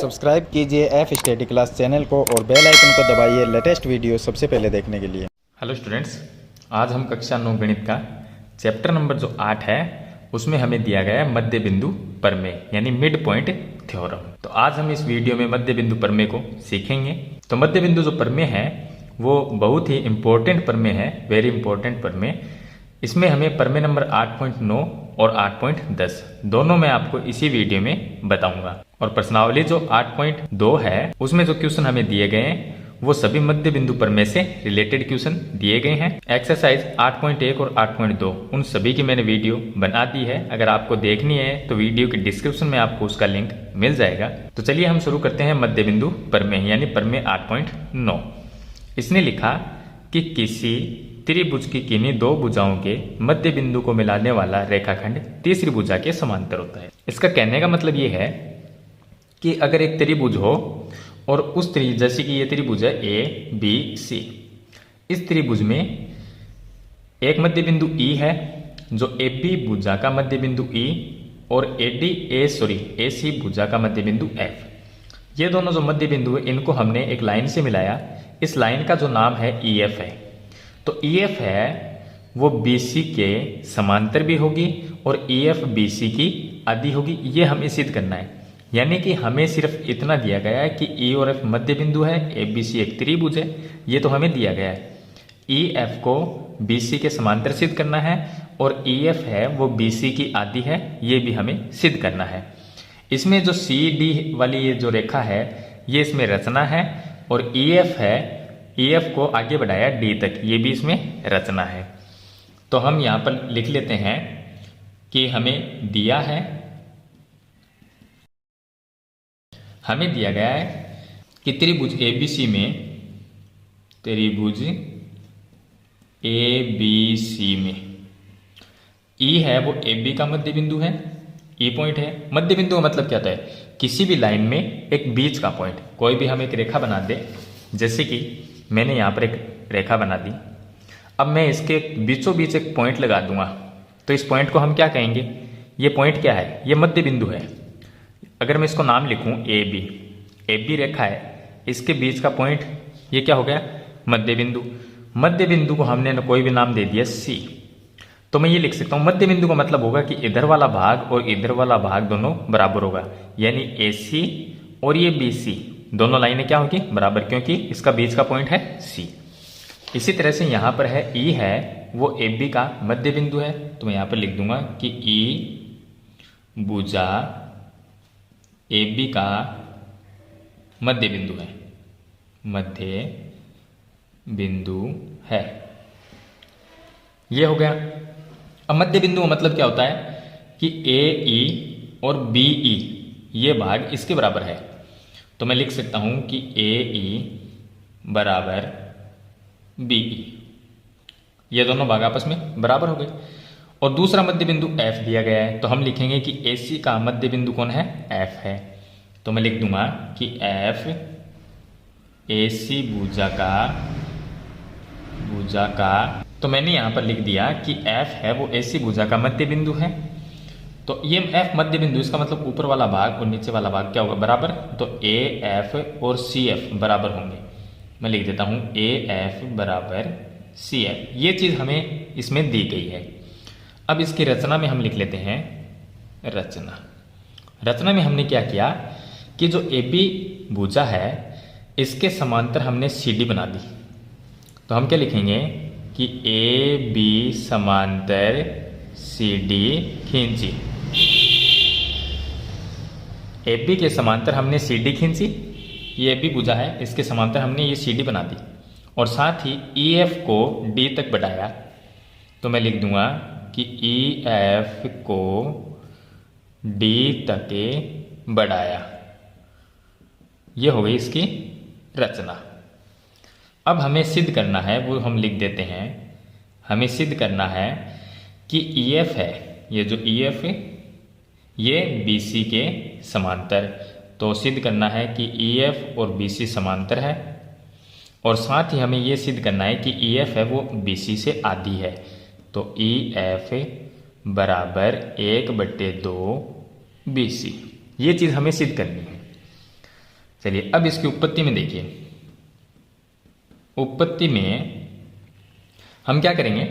Subscribe कीजिए F study class channel को और बेल आइकन को दबाइए लेटेस्ट वीडियो सबसे पहले देखने के लिए। हेलो स्टूडेंट्स, आज हम कक्षा 9 गणित का चैप्टर नंबर जो 8 है उसमें हमें दिया गया है मध्य बिंदु प्रमेय यानी मिड पॉइंट थ्योरम। तो आज हम इस वीडियो में मध्य बिंदु प्रमेय को सीखेंगे। तो मध्य बिंदु जो प्रमेय है वो बहुत ही इंपॉर्टेंट प्रमेय है, वेरी इंपॉर्टेंट प्रमेय। इसमें हमें प्रमेय नंबर 8.9 और 8.10 दोनों में आपको इसी वीडियो में बताऊंगा। और प्रश्नावली जो 8.2 है उसमें जो क्वेश्चन हमें दिए गए हैं वो सभी मध्य बिंदु प्रमेय से रिलेटेड क्वेश्चन दिए गए हैं। एक्सरसाइज 8.1 और 8.2 उन सभी की मैंने वीडियो बना दी है। अगर आपको देखनी है तो वीडियो के डिस्क्रिप्शन में आपको उसका लिंक मिल जाएगा। तो चलिए हम शुरू करते हैं मध्य बिंदु प्रमेय यानी प्रमेय 8.9। इसने लिखा कि किसी त्रिभुज की किन्हीं दो भुजाओं के मध्य बिंदु को मिलाने वाला रेखाखंड तीसरी भुजा के समांतर होता है। इसका कहने का मतलब ये है कि अगर एक त्रिभुज हो और उस त्रिभुज जैसे कि ये त्रिभुज है ए बी सी, इस त्रिभुज में एक मध्य बिंदु ई है जो ए बी भुजा का मध्य बिंदु ई और ए सी भुजा का मध्य बिंदु एफ। ये दोनों जो मध्य बिंदु है इनको हमने एक लाइन से मिलाया। इस लाइन का जो नाम है ई एफ है। तो ई एफ है वो बी सी के समांतर भी होगी और ई एफ बी सी की आधी होगी। ये हमें सिद्ध करना है। यानी कि हमें सिर्फ इतना दिया गया है कि ई और एफ मध्य बिंदु है, ए बी सी एक त्रिभुज है, ये तो हमें दिया गया है। ई एफ को बी सी के समांतर सिद्ध करना है और ई एफ है वो बी सी की आधी है, ये भी हमें सिद्ध करना है। इसमें जो सी डी वाली ये जो रेखा है ये इसमें रचना है और ई एफ है, ई एफ को आगे बढ़ाया डी तक, ये भी इसमें रचना है। तो हम यहाँ पर लिख लेते हैं कि हमें दिया गया है कि त्रिभुज एबीसी में ई है वो ए बी का मध्य बिंदु है, ई पॉइंट है। मध्य बिंदु का मतलब क्या होता है? किसी भी लाइन में एक बीच का पॉइंट। कोई भी हम एक रेखा बना दे, जैसे कि मैंने यहाँ पर एक रेखा बना दी। अब मैं इसके बीचों बीच एक पॉइंट लगा दूंगा, तो इस पॉइंट को हम क्या कहेंगे? ये पॉइंट क्या है? ये मध्य बिंदु है। अगर मैं इसको नाम लिखूं ए बी रेखा है, इसके बीच का पॉइंट ये क्या हो गया? मध्य बिंदु। मध्य बिंदु को हमने कोई भी नाम दे दिया सी। तो मैं ये लिख सकता हूं मध्य बिंदु का मतलब होगा कि इधर वाला भाग और इधर वाला भाग दोनों बराबर होगा, यानी ए सी और ये बी सी दोनों लाइनें क्या होगी? बराबर, क्योंकि इसका बीच का पॉइंट है सी। इसी तरह से यहां पर है ई है वो ए बी का मध्य बिंदु है, तो मैं यहां पर लिख दूंगा कि ई भुजा ए बी का मध्य बिंदु है, मध्य बिंदु है। ये हो गया। अब मध्य बिंदु का मतलब क्या होता है कि ए ई और बी ई ये भाग इसके बराबर है। तो मैं लिख सकता हूं कि ए ई बराबर बी ई, ये दोनों भाग आपस में बराबर हो गए। और दूसरा मध्य बिंदु एफ दिया गया है, तो हम लिखेंगे कि ए सी का मध्य बिंदु कौन है? एफ है। तो मैं लिख दूंगा कि एफ ए सी भुजा का तो मैंने यहां पर लिख दिया कि एफ है वो ए सी भुजा का मध्य बिंदु है। तो ये एफ मध्य बिंदु, इसका मतलब ऊपर वाला भाग और नीचे वाला भाग क्या होगा? बराबर। तो ए एफ और सी एफ बराबर होंगे। मैं लिख देता हूं ए एफ बराबर सी एफ। ये चीज हमें इसमें दी गई है। अब इसकी रचना में हम लिख लेते हैं रचना में हमने क्या किया कि जो ए बी भुजा है इसके समांतर हमने सी डी बना दी। तो हम क्या लिखेंगे कि ए बी समांतर सी डी खींची। ए बी के समांतर हमने सी डी खींची, ये भी भुजा है, इसके समांतर हमने ये सी डी बना दी और साथ ही ई एफ को डी तक बढ़ाया। तो मैं लिख दूंगा कि ई एफ को डी तक बढ़ाया। ये हो गई इसकी रचना। अब हमें सिद्ध करना है, वो हम लिख देते हैं। हमें सिद्ध करना है कि ई एफ है, ये जो ई एफ है ये बी सी के समांतर। तो सिद्ध करना है कि ई एफ और बी सी समांतर है और साथ ही हमें यह सिद्ध करना है कि ई एफ है वो बी सी से आधी है। तो ई एफ बराबर 1/2 BC, ये चीज़ हमें सिद्ध करनी है। चलिए अब इसकी उत्पत्ति में देखिए, उत्पत्ति में हम क्या करेंगे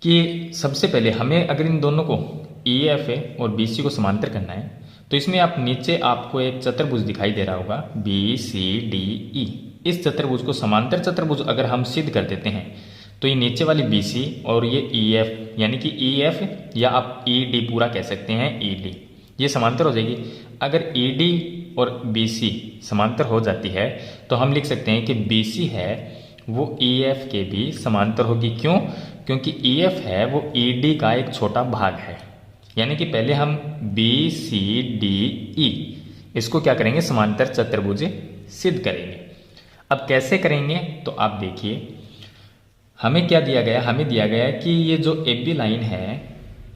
कि सबसे पहले हमें अगर इन दोनों को EF और BC को समांतर करना है तो इसमें आप नीचे आपको एक चतुर्भुज दिखाई दे रहा होगा BCDE। इस चतुर्भुज को समांतर चतुर्भुज अगर हम सिद्ध कर देते हैं तो ये नीचे वाली BC और ये EF यानी कि EF या आप ED पूरा कह सकते हैं ED, ये समांतर हो जाएगी। अगर ED और BC समांतर हो जाती है तो हम लिख सकते हैं कि BC है वो EF के भी समांतर होगी। क्यों? क्योंकि EF है वो ED का एक छोटा भाग है। यानी कि पहले हम BCDE इसको क्या करेंगे, समांतर चतुर्भुज सिद्ध करेंगे। अब कैसे करेंगे तो आप देखिए, हमें क्या दिया गया, हमें दिया गया कि ये जो AB लाइन है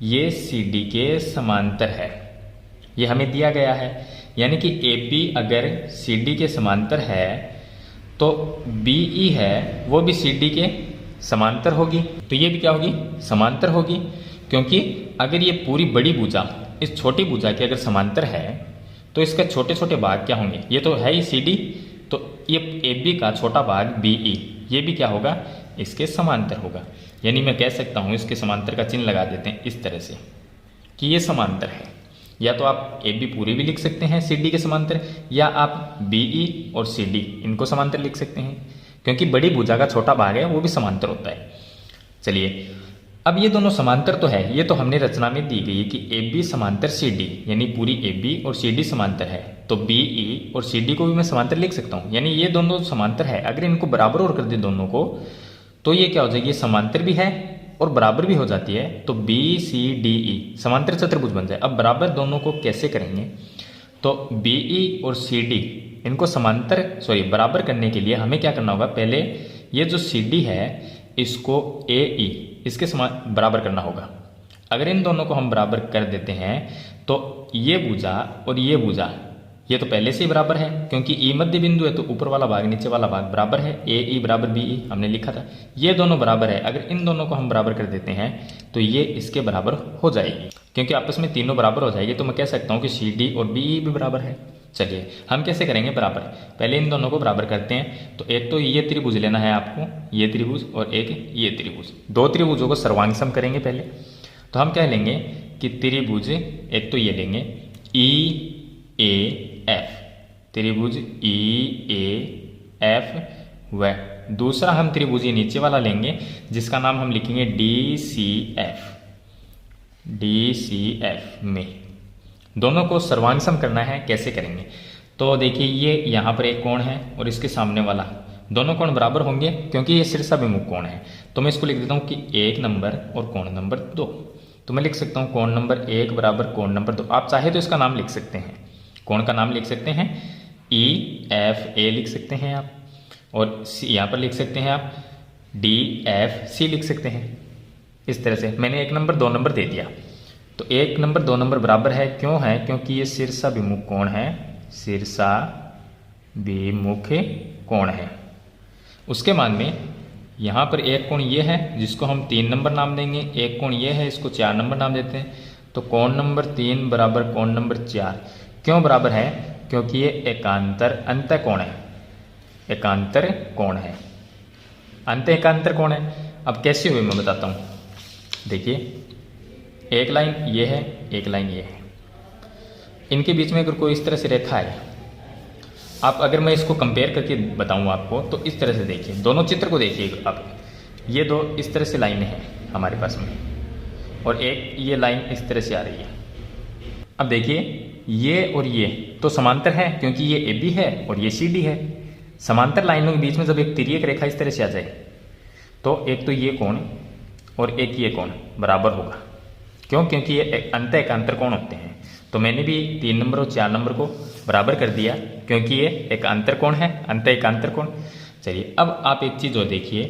ये CD के समांतर है, ये हमें दिया गया है। यानी कि AB अगर CD के समांतर है तो BE है वो भी CD के समांतर होगी, तो ये भी क्या होगी, समांतर होगी। क्योंकि अगर ये पूरी बड़ी भुजा इस छोटी भुजा के अगर समांतर है तो इसके छोटे छोटे भाग क्या होंगे, ये तो है ही CD, तो ये AB का छोटा भाग BE ये भी क्या होगा, इसके समांतर होगा। यानी मैं कह सकता हूँ इसके समांतर का चिन्ह लगा देते हैं इस तरह से कि ये समांतर है। या तो आप AB पूरी भी लिख सकते हैं CD के समांतर, या आप BE और CD इनको समांतर लिख सकते हैं, क्योंकि बड़ी भुजा का छोटा भाग है वो भी समांतर होता है। चलिए अब ये दोनों समांतर तो है, ये तो हमने रचना में दी गई है कि AB समांतर CD, यानी पूरी AB और CD समांतर है, तो BE और CD को भी मैं समांतर लिख सकता हूँ। यानी ये दोनों समांतर है, अगर इनको बराबर और कर दे दोनों को तो ये क्या हो जाएगी, समांतर भी है और बराबर भी हो जाती है, तो BCDE समांतर चतुर्भुज बन जाए। अब बराबर दोनों को कैसे करेंगे, तो BE और CD इनको बराबर करने के लिए हमें क्या करना होगा, पहले ये जो CD है इसको AE इसके समान बराबर करना होगा। अगर इन दोनों को हम बराबर कर देते हैं तो ये भुजा और ये भुजा ये तो पहले से ही बराबर है, क्योंकि E मध्य बिंदु है तो ऊपर वाला भाग नीचे वाला भाग बराबर है, AE बराबर BE हमने लिखा था, ये दोनों बराबर है। अगर इन दोनों को हम बराबर कर देते हैं तो ये इसके बराबर हो जाएगी, क्योंकि आपस में तीनों बराबर हो जाएगी, तो मैं कह सकता हूँ कि CD और BE भी बराबर है। चलिए हम कैसे करेंगे बराबर, पहले इन दोनों को बराबर करते हैं। तो एक तो ये त्रिभुज लेना है आपको, ये त्रिभुज और एक ये त्रिभुज, दो त्रिभुजों को सर्वांग सम करेंगे पहले। तो हम क्या लेंगे कि त्रिभुज एक तो ये लेंगे EAF, त्रिभुज EAF, व दूसरा हम त्रिभुज ये नीचे वाला लेंगे जिसका नाम हम लिखेंगे DCF में। दोनों को सर्वांग सम करना है, कैसे करेंगे, तो देखिए ये यहाँ पर एक कोण है और इसके सामने वाला, दोनों कोण बराबर होंगे क्योंकि ये शीर्षाभिमुख कोण है। तो मैं इसको लिख देता हूँ कि 1 नंबर और कोण नंबर 2। तो मैं लिख सकता हूँ कोण नंबर 1 बराबर कोण नंबर 2। आप चाहे तो इसका नाम लिख सकते हैं, कोण का नाम लिख सकते हैं EFA लिख सकते हैं आप, और यहाँ पर लिख सकते हैं आप DFC लिख सकते हैं। इस तरह से मैंने 1 नंबर 2 नंबर दे दिया। तो 1 नंबर 2 नंबर बराबर है, क्यों है, क्योंकि ये शीर्षाभिमुख कोण है, शीर्षाभिमुख कोण है। उसके बाद में यहाँ पर एक कोण ये है जिसको हम 3 नंबर नाम देंगे, एक कोण ये है इसको 4 नंबर नाम देते हैं। तो कोण नंबर 3 बराबर कोण नंबर 4 क्यों बराबर है, क्योंकि ये एकांतर अंतः कोण है, एकांतर कोण है, अंत एकांतर कोण है। अब कैसे हुए मैं बताता हूँ, देखिए एक लाइन ये है, एक लाइन ये है, इनके बीच में अगर कोई इस तरह से रेखा है, आप अगर मैं इसको कंपेयर करके बताऊं आपको तो इस तरह से देखिए, दोनों चित्र को देखिए आप, ये दो इस तरह से लाइनें हैं हमारे पास में और एक ये लाइन इस तरह से आ रही है। अब देखिए ये और ये तो समांतर है क्योंकि ये AB है और ये CD है। समांतर लाइनों के बीच में जब एक तिर्यक रेखा इस तरह से आ जाए तो एक तो ये कोण और एक ये कोण बराबर होगा, क्यों, क्योंकि ये अंत एकांतर कोण होते हैं। तो मैंने भी 3 नंबर और 4 नंबर को बराबर कर दिया क्योंकि ये एक अंतर कोण है, अंत एकांतर कोण। चलिए अब आप एक चीज़ और देखिए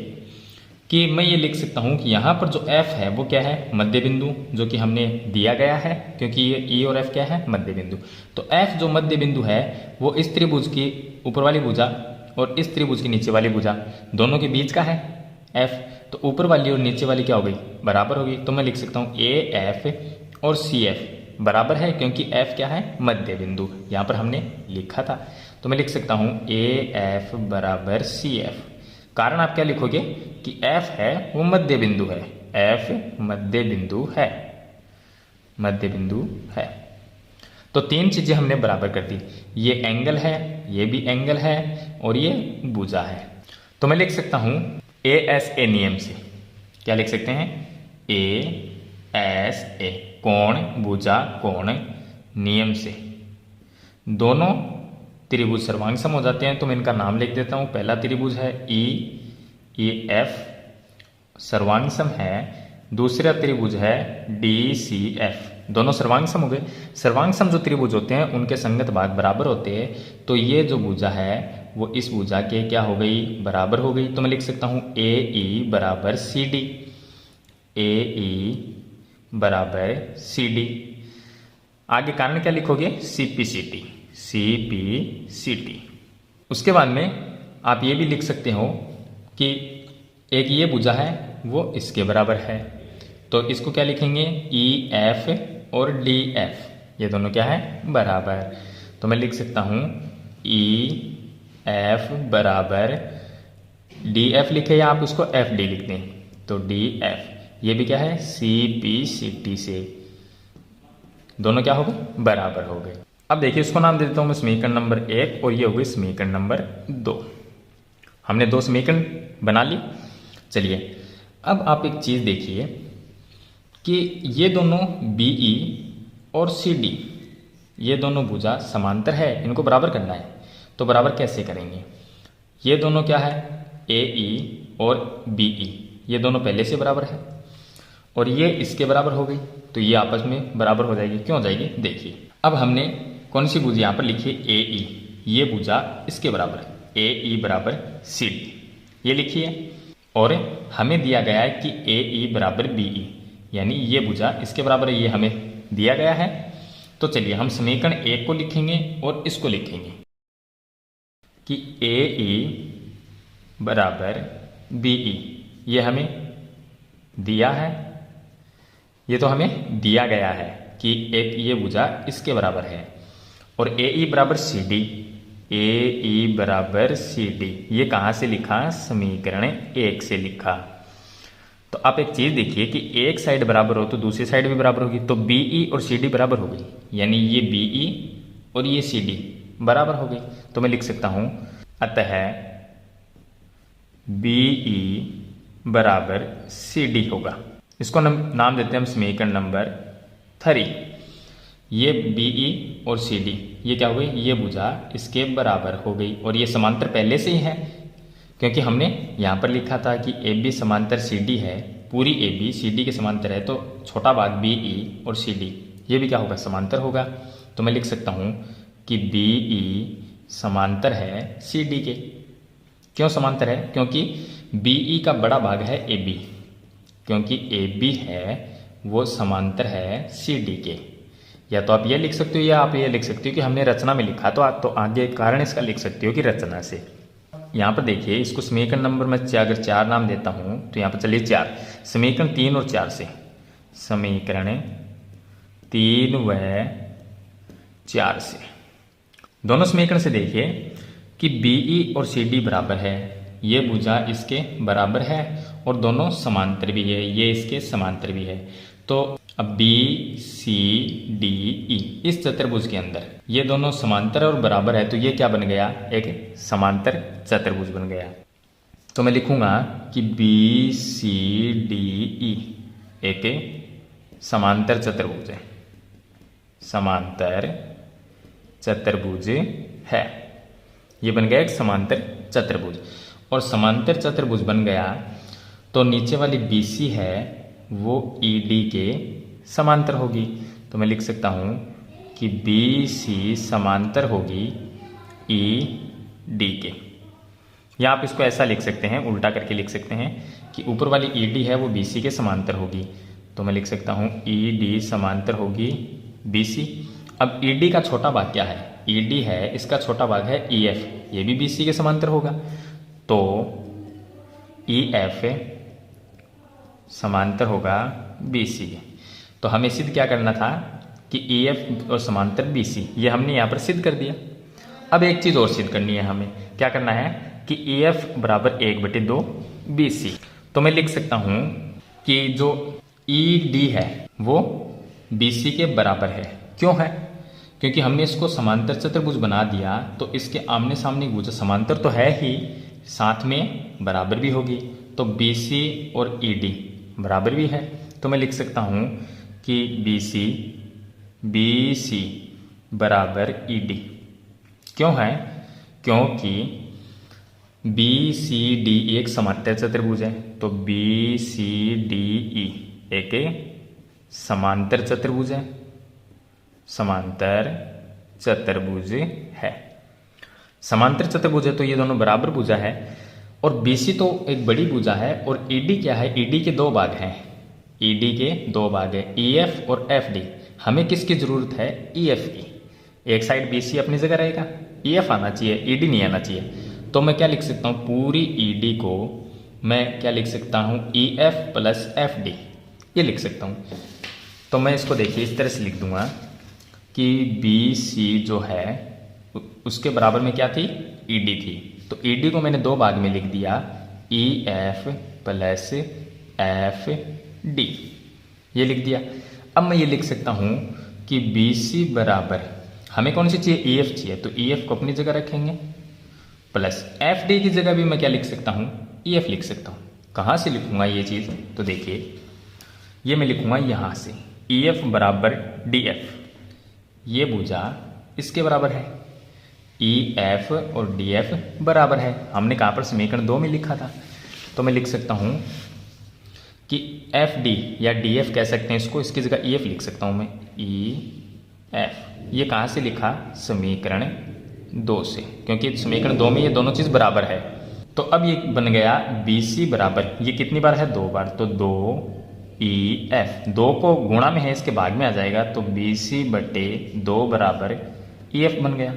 कि मैं ये लिख सकता हूँ कि यहाँ पर जो F है वो क्या है, मध्य बिंदु, जो कि हमने दिया गया है, क्योंकि ये E और F क्या है, मध्य बिंदु। तो F जो मध्य बिंदु है वो इस त्रिभुज की ऊपर वाली भुजा और इस त्रिभुज की नीचे वाली भुजा दोनों के बीच का है F। तो ऊपर वाली और नीचे वाली क्या हो गई, बराबर होगी। तो मैं लिख सकता हूँ AF और CF बराबर है, क्योंकि एफ क्या है, मध्य बिंदु, यहाँ पर हमने लिखा था। तो मैं लिख सकता हूँ ए एफ बराबर सी एफ। कारण आप क्या लिखोगे कि एफ है वो मध्य बिंदु है, एफ मध्य बिंदु है, मध्य बिंदु है। तो तीन चीजें हमने बराबर कर दी, ये एंगल है, ये भी एंगल है, और ये भुजा है। तो मैं लिख सकता हूं ए एस ए नियम से, क्या लिख सकते हैं, ए एस ए, कोण भुजा कोण नियम से दोनों त्रिभुज सर्वांग सम हो जाते हैं। तो मैं इनका नाम लिख देता हूं। पहला त्रिभुज है ई एफ सर्वांग सम है, दूसरा त्रिभुज है डी सी एफ, दोनों सर्वांग सम हो गए। सर्वांग सम जो त्रिभुज होते हैं उनके संगत भाग बराबर होते हैं, तो ये जो भुजा है वो इस भुजा के क्या हो गई, बराबर हो गई। तो मैं लिख सकता हूं ए ई बराबर सी डी, ए ई बराबर सी डी। आगे कारण क्या लिखोगे, C P C T, C P C T. उसके बाद में आप ये भी लिख सकते हो कि एक ये भुजा है वो इसके बराबर है, तो इसको क्या लिखेंगे, ई एफ और डी एफ, ये दोनों क्या है, बराबर। तो मैं लिख सकता हूं ई एफ बराबर डी एफ लिखे, या आप उसको एफ डी लिख दें, तो डी एफ, ये भी क्या है, सी पी सी टी से दोनों क्या हो गए, बराबर हो गए। अब देखिए इसको नाम दे देता हूं मैं समीकरण नंबर 1 और ये हो गई समीकरण नंबर 2। हमने दो समीकरण बना ली। चलिए अब आप एक चीज देखिए कि ये दोनों BE और CD, ये दोनों भुजा समांतर है, इनको बराबर करना है। तो बराबर कैसे करेंगे, ये दोनों क्या है, AE और BE, ये दोनों पहले से बराबर है, और ये इसके बराबर हो गई, तो ये आपस में बराबर हो जाएगी। क्यों हो जाएगी, देखिए। अब हमने कौन सी भुजा यहाँ पर लिखी है, AE, ये भुजा इसके बराबर है, AE बराबर CD, ये लिखिए। और हमें दिया गया है कि AE बराबर BE, यानी ये भुजा इसके बराबर है, ये हमें दिया गया है। तो चलिए हम समीकरण 1 को लिखेंगे और इसको लिखेंगे कि AE बराबर BE, ये हमें दिया है, ये तो हमें दिया गया है कि एक ये भुजा इसके बराबर है। और AE बराबर CD, AE बराबर CD, ये कहाँ से लिखा, समीकरण 1 से लिखा। तो आप एक चीज देखिए कि एक साइड बराबर हो तो दूसरी साइड भी बराबर होगी, तो BE और CD बराबर हो गई, यानी ये BE और ये CD बराबर हो गई। तो मैं लिख सकता हूं अतः BE बराबर CD होगा। इसको नाम देते हैं हम समीकरण नंबर 3। ये BE और CD ये क्या हो गई, ये भुजा इसके बराबर हो गई, और ये समांतर पहले से ही है, क्योंकि हमने यहाँ पर लिखा था कि AB समांतर CD है, पूरी AB CD के समांतर है, तो छोटा भाग BE और CD ये भी क्या होगा, समांतर होगा। तो मैं लिख सकता हूँ कि BE समांतर है CD के। क्यों समांतर है, क्योंकि BE का बड़ा भाग है AB, क्योंकि AB है वो समांतर है CD के। या तो आप ये लिख सकते हो या आप ये लिख सकते हो कि हमने रचना में लिखा, तो आगे कारण इसका लिख सकते हो कि रचना से। यहाँ पर देखिए इसको समीकरण नंबर में अगर 4 नाम देता हूँ तो यहाँ पर चलिए 4, समीकरण 3 और 4 से, समीकरण 3 व 4 से, दोनों समीकरण से देखिए कि BE और CD बराबर है, ये भुजा इसके बराबर है और दोनों समांतर भी है, ये इसके समांतर भी है। तो अब BCDE इस चतुर्भुज के अंदर ये दोनों समांतर और बराबर है, तो ये क्या बन गया, एक समांतर चतुर्भुज बन गया। तो मैं लिखूंगा कि BCDE एक समांतर चतुर्भुज है, समांतर चतुर्भुज है, ये बन गया एक समांतर चतुर्भुज। और समांतर चतुर्भुज बन गया तो नीचे वाली BC है वो ED के समांतर होगी। तो मैं लिख सकता हूं कि BC समांतर होगी ED के, या आप इसको ऐसा लिख सकते हैं, उल्टा करके लिख सकते हैं कि ऊपर वाली ED है वो BC के समांतर होगी। तो मैं लिख सकता हूं ED समांतर होगी BC। अब ED का छोटा भाग क्या है, ED है इसका छोटा भाग है EF, ये भी BC के समांतर होगा। तो EF समांतर होगा BC के। तो हमें सिद्ध क्या करना था कि EF और समांतर BC, ये हमने यहाँ पर सिद्ध कर दिया। अब एक चीज़ और सिद्ध करनी है हमें, क्या करना है कि EF बराबर 1/2 BC। तो मैं लिख सकता हूँ कि जो ED है वो BC के बराबर है। क्यों है? क्योंकि हमने इसको समांतर चतुर्भुज बना दिया, तो इसके आमने सामने भुजा समांतर तो है ही, साथ में बराबर भी होगी, तो BC और ED बराबर भी है। तो मैं लिख सकता हूँ कि BC बराबर ED। क्यों है? क्योंकि BCD एक समांतर चतुर्भुज है, तो BCDE एक समांतर चतुर्भुज है, समांतर चतुर्भुज है। समांतर चतुर्भुज है तो ये दोनों बराबर भुजा है, और BC तो एक बड़ी भुजा है, और ED क्या है? ED के दो भाग हैं, ED के दो भाग है, EF और FD। हमें किसकी जरूरत है? EF की। एक साइड BC अपनी जगह रहेगा, EF आना चाहिए, ED नहीं आना चाहिए। तो मैं क्या लिख सकता हूँ? पूरी ED को मैं क्या लिख सकता हूँ? EF प्लस FD, ये लिख सकता हूँ। तो मैं इसको देखिए इस तरह से लिख दूंगा कि BC जो है उसके बराबर में क्या थी? ED थी। तो ED को मैंने दो भाग में लिख दिया, EF प्लस FD, ये लिख दिया। अब मैं ये लिख सकता हूँ कि BC बराबर, हमें कौन सी चाहिए? EF चाहिए, तो EF को अपनी जगह रखेंगे, प्लस FD की जगह भी मैं क्या लिख सकता हूँ? EF लिख सकता हूँ। कहाँ से लिखूंगा ये चीज़? तो देखिए, ये मैं लिखूंगा यहाँ से, EF बराबर DF, ये भुजा इसके बराबर है, EF और DF बराबर है। हमने कहाँ पर? समीकरण 2 में लिखा था। तो मैं लिख सकता हूँ कि FD या DF कह सकते हैं इसको, इसकी जगह EF लिख सकता हूँ मैं, EF। ये कहाँ से लिखा? समीकरण 2 से, क्योंकि समीकरण 2 में ये दोनों चीज़ बराबर है। तो अब ये बन गया BC बराबर, ये कितनी बार है? 2 बार, तो 2EF, 2 को गुणा में है, इसके भाग में आ जाएगा, तो BC/2 बराबर EF बन गया।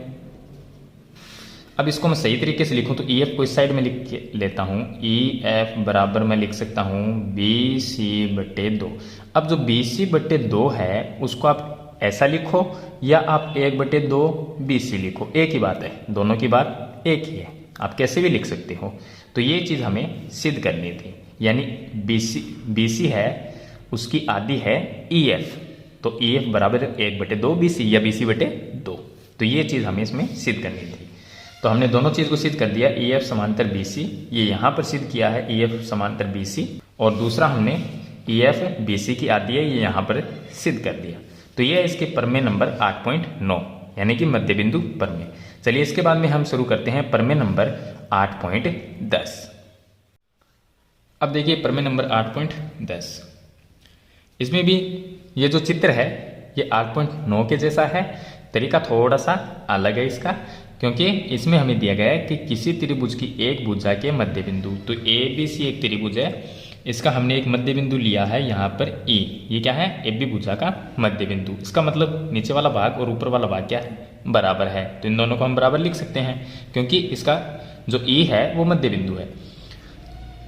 अब इसको मैं सही तरीके से लिखूं तो EF को इस साइड में लिख लेता हूं, EF बराबर मैं लिख सकता हूं BC/2। अब जो BC/2 है उसको आप ऐसा लिखो या आप 1/2 BC लिखो, एक ही बात है, दोनों की बात एक ही है, आप कैसे भी लिख सकते हो। तो ये चीज़ हमें सिद्ध करनी थी, यानी BC है उसकी आधी है EF, तो EF बराबर 1/2 BC या BC/2। तो ये चीज़ हमें इसमें सिद्ध करनी थी। तो हमने दोनों चीज़ को सिद्ध कर दिया, EF समांतर BC, ये यहाँ पर सिद्ध किया है EF समांतर BC, और दूसरा हमने EF BC की आधी है, ये यहाँ पर सिद्ध कर दिया। तो ये है इसके प्रमेय नंबर 8.9, यानी कि मध्य बिंदु प्रमेय। चलिए इसके बाद में हम शुरू करते हैं प्रमेय नंबर 8.10। अब देखिए प्रमेय नंबर 8.10, इसमें भी ये जो चित्र है ये 8.9 के जैसा है, तरीका थोड़ा सा अलग है इसका, क्योंकि इसमें हमें दिया गया है कि किसी त्रिभुज की एक भुजा के मध्य बिंदु, तो ABC एक त्रिभुज है, इसका हमने एक मध्य बिंदु लिया है यहाँ पर E, ये क्या है? AB भुजा का मध्य बिंदु। इसका मतलब नीचे वाला भाग और ऊपर वाला भाग क्या है? बराबर है, तो इन दोनों को हम बराबर लिख सकते हैं, क्योंकि इसका जो E है वो मध्य बिंदु है।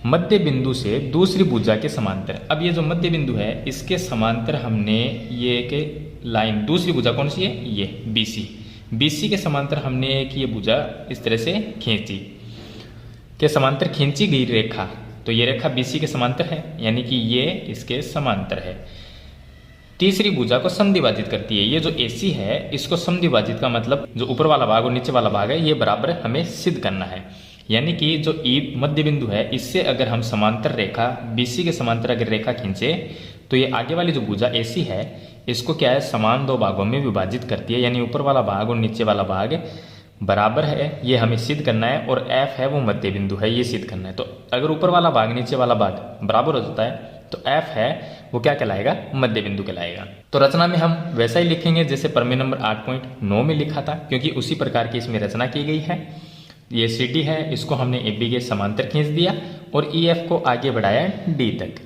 मध्य बिंदु से दूसरी भुजा के समांतर, अब ये जो मध्य बिंदु है इसके समांतर हमने ये एक लाइन, दूसरी भुजा कौन सी है? ये BC के समांतर हमने एक ये भुजा इस तरह से खींची, के समांतर खींची गई रेखा, तो ये रेखा BC के समांतर है, यानी कि ये इसके समांतर है। तीसरी भुजा को समद्विभाजित करती है, ये जो AC है इसको समद्विभाजित का मतलब जो ऊपर वाला भाग और नीचे वाला भाग है ये बराबर हमें सिद्ध करना है, यानी कि जो E मध्य बिंदु है इससे अगर हम समांतर रेखा BC के समांतर अगर रेखा खींचे तो ये आगे वाली जो भुजा AC है इसको क्या है? समान दो भागों में विभाजित करती है, यानी ऊपर वाला भाग और नीचे वाला भाग बराबर है, ये हमें सिद्ध करना है, और F है वो मध्य बिंदु है, ये सिद्ध करना है। तो अगर ऊपर वाला भाग नीचे वाला भाग बराबर हो जाता है तो F है वो क्या कहलाएगा? मध्य बिंदु कहलाएगा। तो रचना में हम वैसा ही लिखेंगे जैसे प्रमेय नंबर 8.9 में लिखा था, क्योंकि उसी प्रकार की इसमें रचना की गई है। ये CD है, इसको हमने AB के समांतर खींच दिया और EF को आगे बढ़ाया D तक।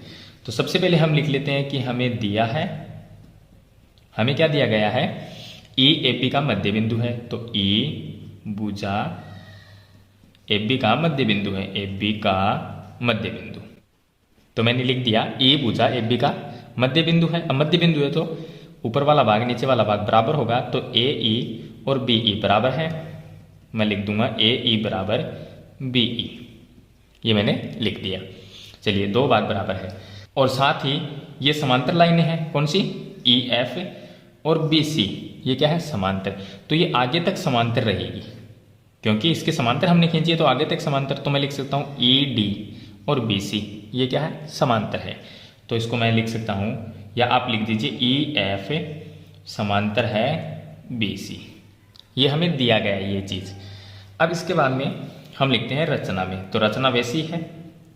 तो सबसे पहले हम लिख लेते हैं कि हमें दिया है, हमें क्या दिया गया है? E AB का मध्य बिंदु है, तो E भुजा AB का मध्य बिंदु है, AB का मध्य बिंदु, तो मैंने लिख दिया E भुजा AB का मध्य बिंदु है। अब मध्य बिंदु है तो ऊपर वाला भाग नीचे वाला भाग बराबर होगा तो ए ई और बी ई बराबर है। मैं लिख दूंगा ए ई बराबर बी ई, ये मैंने लिख दिया। चलिए दो भाग बराबर है और साथ ही ये समांतर लाइनें हैं, कौन सी, ई एफ और बी सी, ये क्या है, समांतर। तो ये आगे तक समांतर रहेगी क्योंकि इसके समांतर हमने खींची है तो आगे तक समांतर। तो मैं लिख सकता हूँ ई डी और बी सी, ये क्या है, समांतर है। तो इसको मैं लिख सकता हूँ, या आप लिख दीजिए ई एफ समांतर है बी सी। ये हमें दिया गया है ये चीज़। अब इसके बाद में हम लिखते हैं रचना में। तो रचना वैसी है।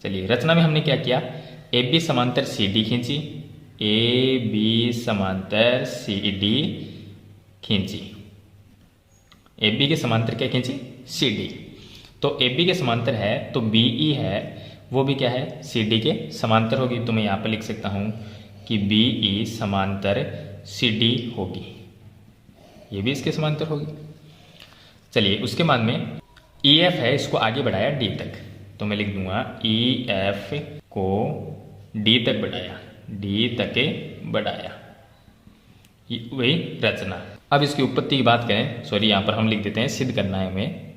चलिए रचना में हमने क्या किया, ए बी समांतर सी डी खींची, ए बी समांतर सी डी खींची, ए बी के समांतर क्या खींची, सी डी। तो ए बी के समांतर है तो बी ई है वो भी क्या है, सी डी के समांतर होगी। तो मैं यहाँ पर लिख सकता हूँ कि बी ई समांतर सी डी होगी, ये भी इसके समांतर होगी। चलिए उसके बाद में ई एफ है, इसको आगे बढ़ाया डी तक, तो मैं लिख दूंगा ई एफ को डी तक बढ़ाया, डी तक बढ़ाया, वही रचना। अब इसकी उत्पत्ति की बात करें, सॉरी यहाँ पर हम लिख देते हैं सिद्ध करना है हमें।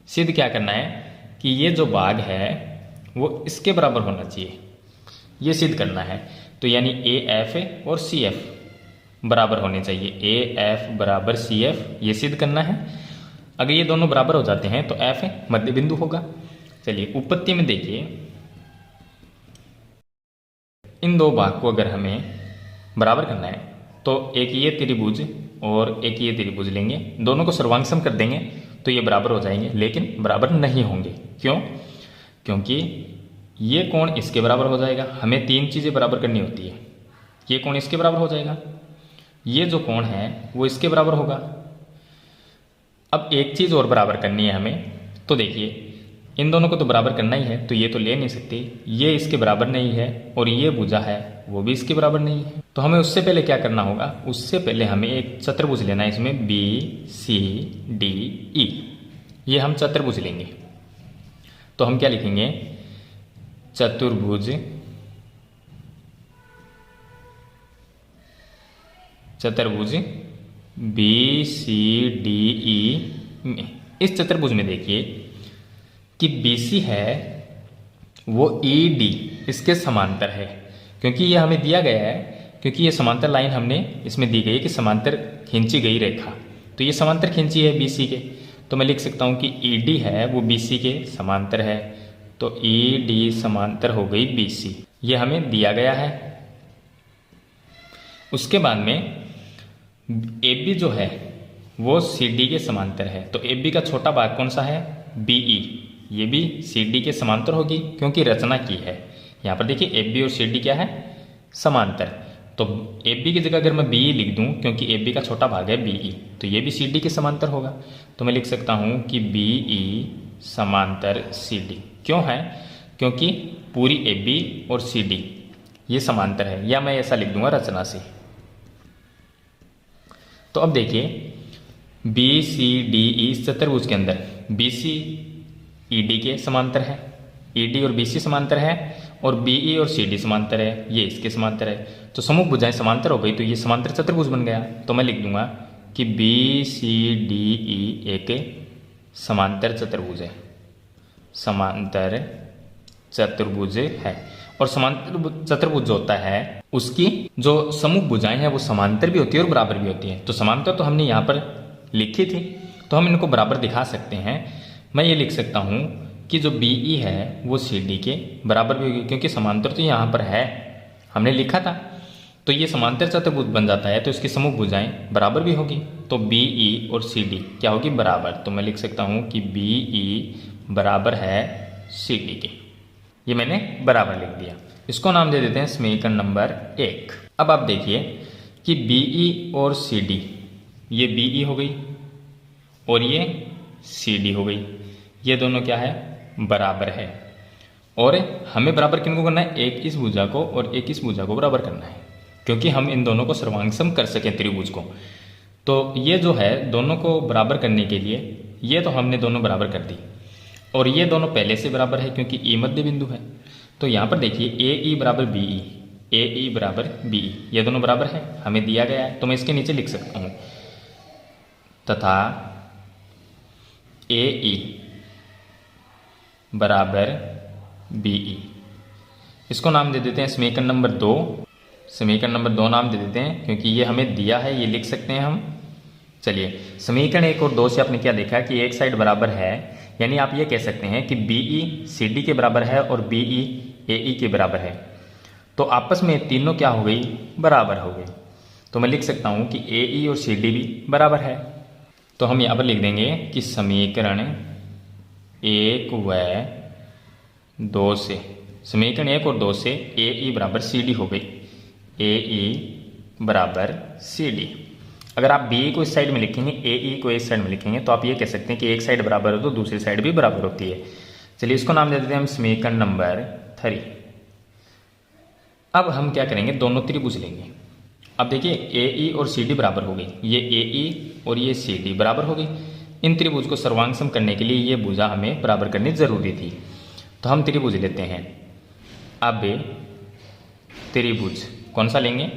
सिद्ध क्या करना है कि ये जो भाग है वो इसके बराबर होना चाहिए, ये सिद्ध करना है। तो यानी ए एफ और सी एफ बराबर होने चाहिए, ए एफ बराबर सी एफ, ये सिद्ध करना है। अगर ये दोनों बराबर हो जाते हैं तो एफ मध्य बिंदु होगा। चलिए उत्पत्ति में देखिए, इन दो भाग को अगर हमें बराबर करना है तो एक ये त्रिभुज और एक ये त्रिभुज लेंगे, दोनों को सर्वांग कर देंगे तो ये बराबर हो जाएंगे, लेकिन बराबर नहीं होंगे। क्यों? क्योंकि ये कोण इसके बराबर हो जाएगा, हमें तीन चीज़ें बराबर करनी होती है। ये कोण इसके बराबर हो जाएगा, ये जो कोण है वो इसके बराबर होगा। अब एक चीज़ और बराबर करनी है हमें, तो देखिए इन दोनों को तो बराबर करना ही है, तो ये तो ले नहीं सकते, ये इसके बराबर नहीं है और ये भुजा है वो भी इसके बराबर नहीं है। तो हमें उससे पहले क्या करना होगा, उससे पहले हमें एक चतुर्भुज लेना है, इसमें बी सी डी ई, ये हम चतुर्भुज लेंगे। तो हम क्या लिखेंगे, चतुर्भुज, चतुर्भुज बी सी डी ई में। इस चतुर्भुज में देखिए कि बी सी है वो ई डी इसके समांतर है, क्योंकि ये हमें दिया गया है, क्योंकि ये समांतर लाइन हमने इसमें दी गई है कि समांतर खींची गई रेखा, तो ये समांतर खींची है बी सी के। तो मैं लिख सकता हूँ कि ई डी है वो बी सी के समांतर है, तो ई डी समांतर हो गई बी सी, ये हमें दिया गया है। उसके बाद में ए बी जो है वो सी डी के समांतर है, तो ए बी का छोटा भाग कौन सा है, बी ई, ये भी सी डी के समांतर होगी क्योंकि रचना की है। यहाँ पर देखिए ए बी और सी डी क्या है, समांतर। तो ए बी की जगह अगर मैं बी ई लिख दूँ, क्योंकि ए बी का छोटा भाग है बी ई, तो ये भी सी डी के समांतर होगा। तो मैं लिख सकता हूँ कि बी ई समांतर सी डी। क्यों है, क्योंकि पूरी ए बी और सी डी ये समांतर है, या मैं ऐसा लिख दूंगा रचना से। तो अब देखिए बी सी डी ई इस चतुर्भुज के अंदर बी सी ई डी के समांतर है, ई डी और बी सी समांतर है, और बी ई और सी डी समांतर है, ये इसके समांतर है। तो समूह भुजाएं समांतर हो गई, तो ये समांतर चतुर्भुज बन गया। तो मैं लिख दूंगा कि बी सी डी ई एक समांतर चतुर्भुज है, समांतर चतुर्भुज है। और समांतर चतुर्भुज जो होता है उसकी जो समूह भुजाएं हैं वो समांतर भी होती है और बराबर भी होती है। तो समांतर तो हमने यहाँ पर लिखी थी, तो हम इनको बराबर दिखा सकते हैं। मैं ये लिख सकता हूँ कि जो बी ई है वो सी डी के बराबर भी होगी, क्योंकि समांतर तो यहाँ पर है, हमने लिखा था। तो ये समांतर चतुर्भुज बन जाता है, तो इसकी समूह भुजाएं बराबर भी होगी। तो बी ई और सी डी क्या होगी, बराबर। तो मैं लिख सकता हूँ कि बी ई बराबर है सी डी के, ये मैंने बराबर लिख दिया। इसको नाम दे देते हैं समीकरण नंबर 1। अब आप देखिए कि बी ई और सी डी, ये बी ई हो गई और ये सी डी हो गई, ये दोनों क्या है, बराबर है। और हमें बराबर किनको करना है, एक इस भुजा को और एक इस भुजा को बराबर करना है, क्योंकि हम इन दोनों को सर्वांग कर सकें त्रिभुज को। तो ये जो है दोनों को बराबर करने के लिए ये तो हमने दोनों बराबर कर दी, और ये दोनों पहले से बराबर है क्योंकि ई मध्य बिंदु है। तो यहाँ पर देखिए ए ई बराबर बी ई, ए ई बराबर बी ई, ये दोनों बराबर है, हमें दिया गया है, तो मैं इसके नीचे लिख सकता हूँ तथा ए ई बराबर बी ई। इसको नाम दे देते हैं समीकरण नंबर 2। समीकरण नंबर 2 नाम दे देते हैं क्योंकि ये हमें दिया है, ये लिख सकते हैं हम। चलिए, समीकरण 1 और 2 से आपने क्या देखा कि एक साइड बराबर है, यानी आप ये कह सकते हैं कि बी ई सी डी के बराबर है और बी ई ए ई के बराबर है। तो आपस में तीनों क्या हो गई, बराबर हो गई। तो मैं लिख सकता हूँ कि ए ई और सी डी भी बराबर है। तो हम यहाँ पर लिख देंगे कि समीकरण 1 व 2 से, समीकरण 1 और 2 से ए ई बराबर सी डी हो गई, ए ई बराबर सी डी। अगर आप बी को इस साइड में लिखेंगे, ए ई को इस साइड में लिखेंगे, तो आप ये कह सकते हैं कि एक साइड बराबर हो तो दूसरी साइड भी बराबर होती है। चलिए, इसको नाम दे देते हैं हम समीकरण नंबर 3। अब हम क्या करेंगे, दोनों त्रिभुज लेंगे। अब देखिए, ए ई और सी डी बराबर हो गई, ये ए ई और ये सी डी बराबर हो गई। इन त्रिभुज को सर्वांगसम करने के लिए ये भुजा हमें बराबर करनी जरूरी थी, तो हम त्रिभुज लेते हैं। अब त्रिभुज कौन सा लेंगे,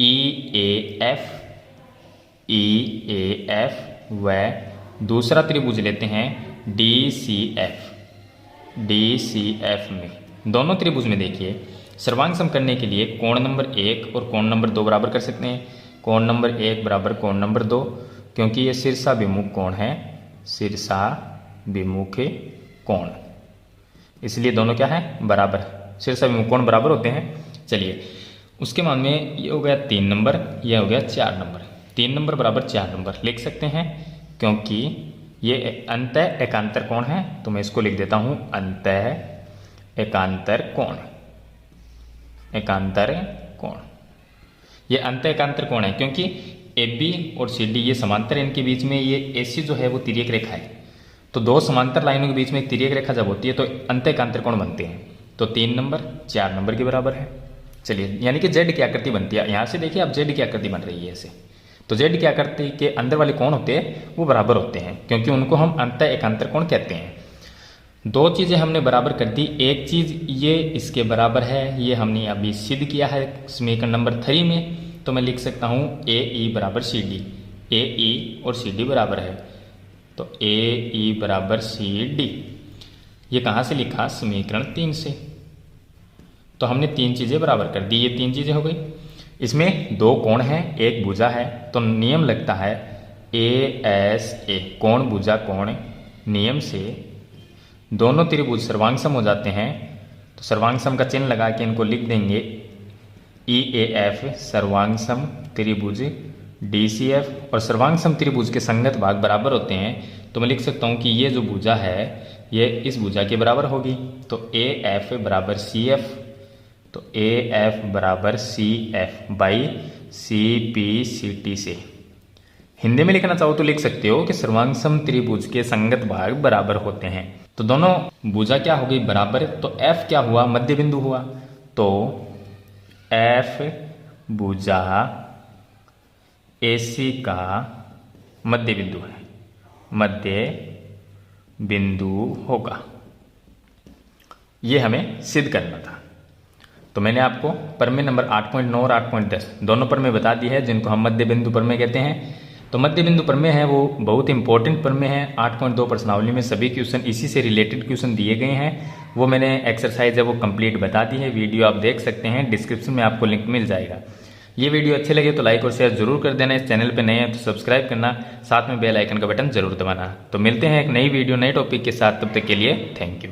ई ए एफ व दूसरा त्रिभुज लेते हैं डी सी एफ में। दोनों त्रिभुज में देखिए, सर्वांगसम करने के लिए कोण नंबर 1 और कोण नंबर 2 बराबर कर सकते हैं। कोण नंबर 1 बराबर कोण नंबर 2, क्योंकि ये शीर्षाभिमुख कोण है, शीर्षाभिमुख कोण, इसलिए दोनों क्या है, बराबर। शीर्षाभिमुख कोण बराबर होते हैं। चलिए, उसके बाद में ये हो गया 3 नंबर, ये हो गया 4 नंबर। 3 नंबर बराबर 4 नंबर लिख सकते हैं, क्योंकि ये अंतः एकांतर कोण है, तो मैं इसको लिख देता हूं अंतः एकांतर कोण। एकांतर कोण, ये अंतः एकांतर कोण है क्योंकि ए बी और सी डी ये समांतर है, इनके बीच में ये ए सी जो है वो तिर्यक रेखा है। तो दो समांतर लाइनों के बीच में एक तिर्यक रेखा जब होती है तो अंतः एकांतर कोण बनते हैं। तो 3 नंबर 4 नंबर के बराबर है। चलिए, यानी कि जेड की आकृति बनती है। यहाँ से देखिए आप जेड की आकृति बन रही है ऐसे, तो जेड की आकृति के अंदर वाले कोण होते हैं वो बराबर होते हैं, क्योंकि उनको हम अंतः एकांतर कोण कहते हैं। 2 चीज़ें हमने बराबर कर दी। एक चीज़ ये इसके बराबर है, ये हमने अभी सिद्ध किया है समीकरण नंबर 3 में, तो मैं लिख सकता हूँ ए ई बराबर सी डी। ए ई और सी डी बराबर है, तो ए ई बराबर सी डी। ये कहाँ से लिखा, समीकरण 3 से। तो हमने 3 चीज़ें बराबर कर दी, ये 3 चीज़ें हो गई। इसमें 2 कोण हैं, एक भुजा है, तो नियम लगता है ए एस ए, कोण भुजा कोण, नियम से दोनों त्रिभुज सर्वांगसम हो जाते हैं। तो सर्वांगसम का चिन्ह लगा के इनको लिख देंगे ई ए एफ सर्वांगसम त्रिभुज डी सी एफ, और सर्वांगसम त्रिभुज के संगत भाग बराबर होते हैं। तो मैं लिख सकता हूँ कि ये जो भुजा है ये इस भुजा के बराबर होगी, तो ए एफ बराबर सी एफ, तो ए एफ बराबर C F by C P C T से। हिंदी में लिखना चाहो तो लिख सकते हो कि सर्वांगसम त्रिभुज के संगत भाग बराबर होते हैं। तो दोनों भुजा क्या हो गई, बराबर। तो एफ क्या हुआ, मध्य बिंदु हुआ। तो एफ भुजा एसी का मध्य बिंदु है, मध्य बिंदु होगा। ये हमें सिद्ध करना था। तो मैंने आपको प्रमेय नंबर 8.9 और 8.10 दोनों प्रमेय बता दी है, जिनको हम मध्य बिंदु प्रमेय कहते हैं। तो मध्य बिंदु प्रमेय है वो बहुत इंपॉर्टेंट प्रमेय है। 8.2 प्रश्नावली में सभी क्वेश्चन इसी से रिलेटेड क्वेश्चन दिए गए हैं। वो मैंने एक्सरसाइज है वो कंप्लीट बता दी है, वीडियो आप देख सकते हैं, डिस्क्रिप्शन में आपको लिंक मिल जाएगा। ये वीडियो अच्छे लगे तो लाइक और शेयर जरूर कर देना। इस चैनल पे नए हैं तो सब्सक्राइब करना, साथ में बेल आइकन का बटन जरूर दबाना। तो मिलते हैं एक नई वीडियो नए टॉपिक के साथ, तब तक के लिए थैंक यू।